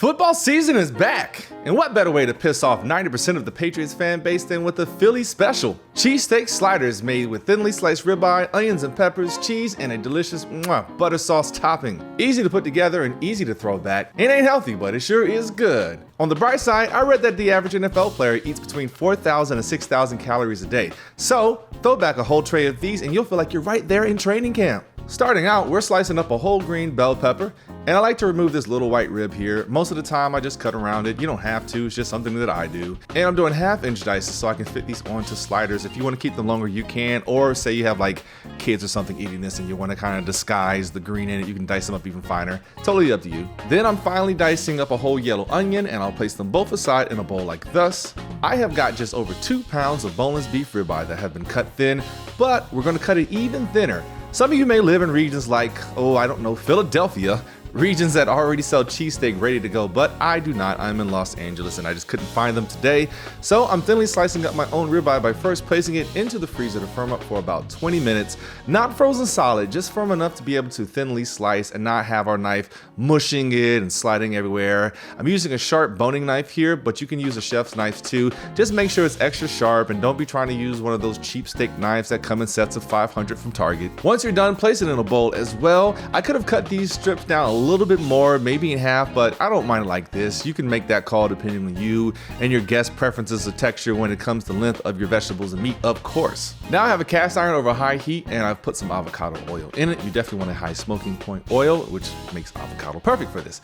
Football season is back! And what better way to piss off 90% of the Patriots fan base than with a Philly special? Cheesesteak Sliders made with thinly sliced ribeye, onions and peppers, cheese, and a delicious butter sauce topping. Easy to put together and easy to throw back. It ain't healthy, but it sure is good. On the bright side, I read that the average NFL player eats between 4,000 and 6,000 calories a day. So, throw back a whole tray of these and you'll feel like you're right there in training camp. Starting out, we're slicing up a whole green bell pepper, and I like to remove this little white rib here. Most of the time I just cut around it. You don't have to, it's just something that I do. And I'm doing 1/2-inch dices so I can fit these onto sliders. If you want to keep them longer, you can, or say you have like kids or something eating this and you want to kind of disguise the green in it, you can dice them up even finer. Totally up to you. Then I'm finally dicing up a whole yellow onion, and I'll place them both aside in a bowl like thus. I have got just over 2 pounds of boneless beef ribeye that have been cut thin, but we're going to cut it even thinner. Some of you may live in regions like, Philadelphia, regions that already sell cheesesteak ready to go, but I do not. I'm in Los Angeles and I just couldn't find them today. So I'm thinly slicing up my own ribeye by first placing it into the freezer to firm up for about 20 minutes. Not frozen solid, just firm enough to be able to thinly slice and not have our knife mushing it and sliding everywhere. I'm using a sharp boning knife here, but you can use a chef's knife too. Just make sure it's extra sharp and don't be trying to use one of those cheap steak knives that come in sets of 500 from Target. Once you're done, place it in a bowl as well. I could have cut these strips down a little bit more, maybe in half, but I don't mind it like this. You can make that call depending on you and your guest preferences of texture when it comes to length of your vegetables and meat, of course. Now I have a cast iron over high heat and I've put some avocado oil in it. You definitely want a high smoking point oil, which makes avocado perfect for this.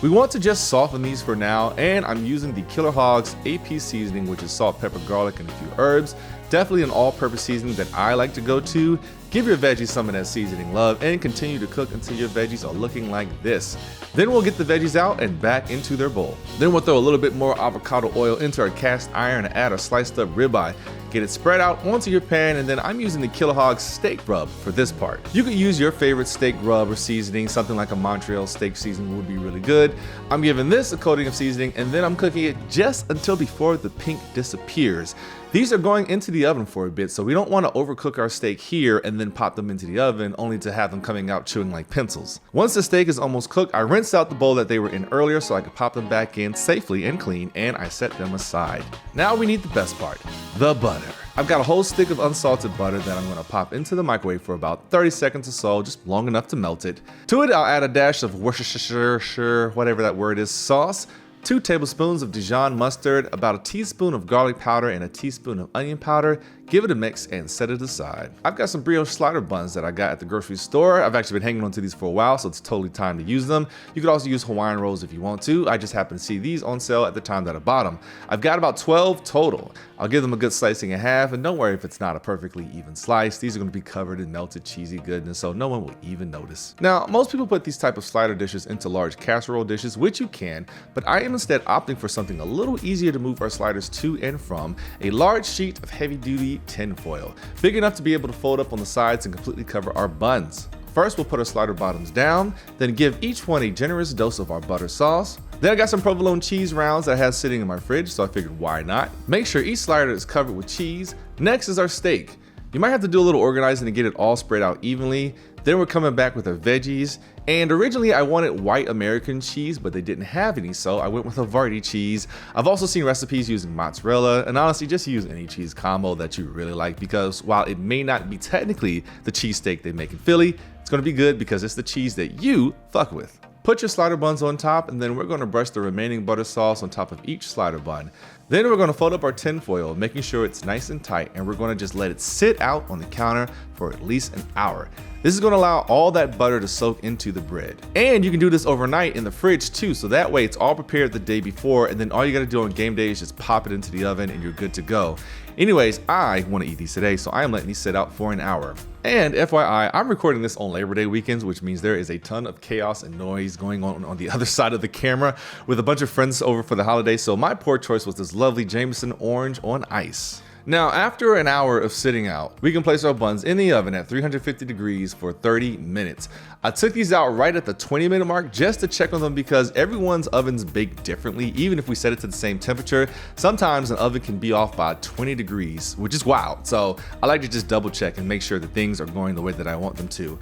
We want to just soften these for now, and I'm using the Killer Hogs AP seasoning, which is salt, pepper, garlic, and a few herbs. Definitely an all-purpose seasoning that I like to go to. Give your veggies some of that seasoning love and continue to cook until your veggies are looking like this. Then we'll get the veggies out and back into their bowl. Then we'll throw a little bit more avocado oil into our cast iron and add a sliced up ribeye. Get it spread out onto your pan, and then I'm using the Killer Hogs steak rub for this part. You could use your favorite steak rub or seasoning. Something like a Montreal steak seasoning would be really good. I'm giving this a coating of seasoning, and then I'm cooking it just until before the pink disappears. These are going into the oven for a bit, so we don't want to overcook our steak here and then pop them into the oven only to have them coming out chewing like pencils. Once the steak is almost cooked, I rinsed out the bowl that they were in earlier so I could pop them back in safely and clean, and I set them aside. Now we need the best part, the butter. I've got a whole stick of unsalted butter that I'm going to pop into the microwave for about 30 seconds or so, just long enough to melt it. To it, I'll add a dash of Worcestershire, whatever that word is, sauce, 2 tablespoons of Dijon mustard, about a teaspoon of garlic powder, and a teaspoon of onion powder. Give it a mix and set it aside. I've got some brioche slider buns that I got at the grocery store. I've actually been hanging on to these for a while, so it's totally time to use them. You could also use Hawaiian rolls if you want to. I just happened to see these on sale at the time that I bought them. I've got about 12 total. I'll give them a good slicing in half, and don't worry if it's not a perfectly even slice. These are going to be covered in melted cheesy goodness, so no one will even notice. Now, most people put these type of slider dishes into large casserole dishes, which you can, but I am instead opting for something a little easier to move our sliders to and from, a large sheet of heavy-duty tin foil, big enough to be able to fold up on the sides and completely cover our buns. First, we'll put our slider bottoms down, then give each one a generous dose of our butter sauce. Then I got some provolone cheese rounds that I have sitting in my fridge, so I figured why not? Make sure each slider is covered with cheese. Next is our steak. You might have to do a little organizing to get it all spread out evenly. Then we're coming back with our veggies. And originally I wanted white American cheese, but they didn't have any, so I went with havarti cheese. I've also seen recipes using mozzarella, and honestly, just use any cheese combo that you really like, because while it may not be technically the cheesesteak they make in Philly, it's gonna be good because it's the cheese that you fuck with. Put your slider buns on top, and then we're going to brush the remaining butter sauce on top of each slider bun. Then we're going to fold up our tin foil, making sure it's nice and tight, and we're going to just let it sit out on the counter for at least an hour. This is going to allow all that butter to soak into the bread. And you can do this overnight in the fridge too, so that way it's all prepared the day before, and then all you got to do on game day is just pop it into the oven and you're good to go. Anyways, I want to eat these today, so I am letting these sit out for an hour. And FYI, I'm recording this on Labor Day weekends, which means there is a ton of chaos and noise going on the other side of the camera with a bunch of friends over for the holiday, so my poor choice was this lovely Jameson orange on ice. Now, after an hour of sitting out, we can place our buns in the oven at 350 degrees for 30 minutes. I took these out right at the 20-minute mark just to check on them because everyone's ovens bake differently. Even if we set it to the same temperature, sometimes an oven can be off by 20 degrees, which is wild. So I like to just double check and make sure that things are going the way that I want them to.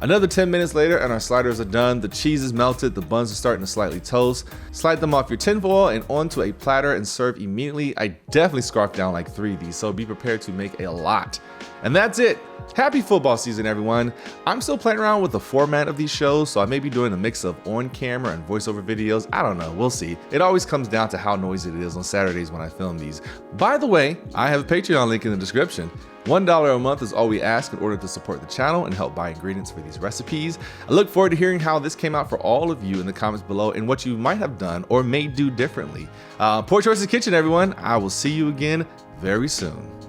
Another 10 minutes later and our sliders are done. The cheese is melted, the buns are starting to slightly toast. Slide them off your tinfoil and onto a platter and serve immediately. I definitely scarfed down like 3 of these, so be prepared to make a lot. And that's it. Happy football season, everyone. I'm still playing around with the format of these shows, so I may be doing a mix of on-camera and voiceover videos. I don't know, we'll see. It always comes down to how noisy it is on Saturdays when I film these. By the way, I have a Patreon link in the description. $1 a month is all we ask in order to support the channel and help buy ingredients for these recipes. I look forward to hearing how this came out for all of you in the comments below and what you might have done or may do differently. Poor Choices Kitchen, everyone. I will see you again very soon.